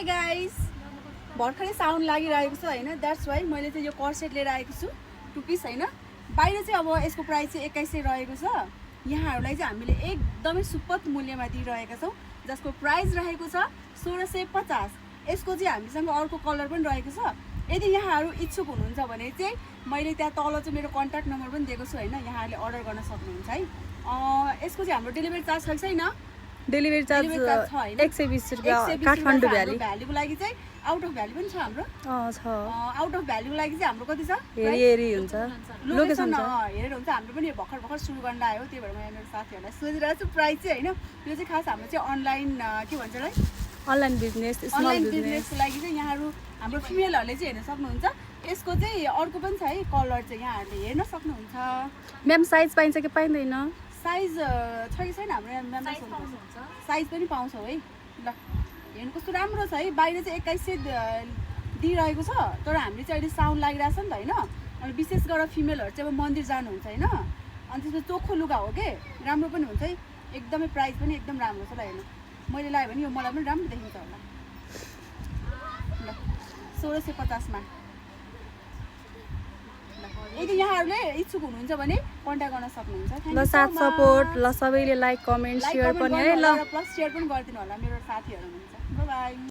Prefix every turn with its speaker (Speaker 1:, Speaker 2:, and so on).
Speaker 1: Guys, भर्खरै sound लागिरहेको छ हैन, द्याट्स वाइ मैले चाहिँ यो कर्सेट लिएर आएको छु 2 पिस हैन। बाहिर चाहिँ अब यसको प्राइस चाहिँ 2100 रहेको छ। यहाँहरूलाई चाहिँ हामीले एकदमै सुपथ मूल्यमा दिइरहेका छौँ, जसको प्राइस रहेको छ 1650। यसको चाहिँ हामीसँग अर्को कलर पनि रहेको छ। यदि यहाँहरू इच्छुक हुनुहुन्छ भने चाहिँ मैले त्यहाँ तल चाहिँ मेरो कन्ट्याक्ट नम्बर पनि दिएको छु हैन, यहाँहरूले अर्डर गर्न सक्नुहुन्छ है। यसको चाहिँ हाम्रो डेलिभरी चार्ज छ छैन?
Speaker 2: डेलिभरी चार्ज 120 रुपैयाँ काठमाडौँ
Speaker 1: भ्यालीको लागि चाहिँ आउट अफ भ्याली पनि छ हाम्रो।
Speaker 2: छ
Speaker 1: आउट अफ भ्यालीको लागि चाहिँ हाम्रो कति छ?
Speaker 2: हेरी हुन्छ, लोकेसन
Speaker 1: हेरेर हुन्छ। हाम्रो पनि भर्खर सुरु गर्न आयो, त्यही भएर म मेरो साथीहरूलाई सोधिरहेको छु प्राइस चाहिँ हैन। यो चाहिँ खास हाम्रो चाहिँ अनलाइन के भन्छ है,
Speaker 2: अनलाइन बिजनेस, स्मल
Speaker 1: बिजनेसको लागि चाहिँ यहाँहरू हाम्रो फिमेलहरूले चाहिँ हेर्न सक्नुहुन्छ। यसको चाहिँ अर्को पनि छ है कलर, चाहिँ यहाँहरूले हेर्न सक्नुहुन्छ।
Speaker 2: म्याम साइज पाइन्छ कि पाइँदैन?
Speaker 1: साइज छ कि छैन हाम्रो? साइज पनि पाउँछौ है। ल हेर्नु कस्तो राम्रो छ है। बाहिर चाहिँ 2100 दिइरहेको छ, तर हामीले चाहिँ अहिले साउन्ड लागिरहेको छ नि त होइन। अनि विशेष गरेर फिमेलहरू चाहिँ अब मन्दिर जानुहुन्छ होइन, अनि त्यसमा चोखो लुगा हो के, राम्रो पनि हुन्छ है। एकदमै प्राइस पनि एकदम राम्रो छ ल। हेर्नु मैले लगायो भने यो मलाई पनि राम्रो देखिन्छ होला। ल 1650 मा। यदि यहाँहरूले इच्छुक हुनुहुन्छ भने कन्ट्याक्ट गर्न सक्नुहुन्छ।
Speaker 2: ल साथ सपोर्ट, ल सबैले लाइक कमेन्ट सेयर पनि है, ल
Speaker 1: प्लस सेयर पनि गरिदिनु होला मेरो साथीहरू हुनुहुन्छ। Bye bye.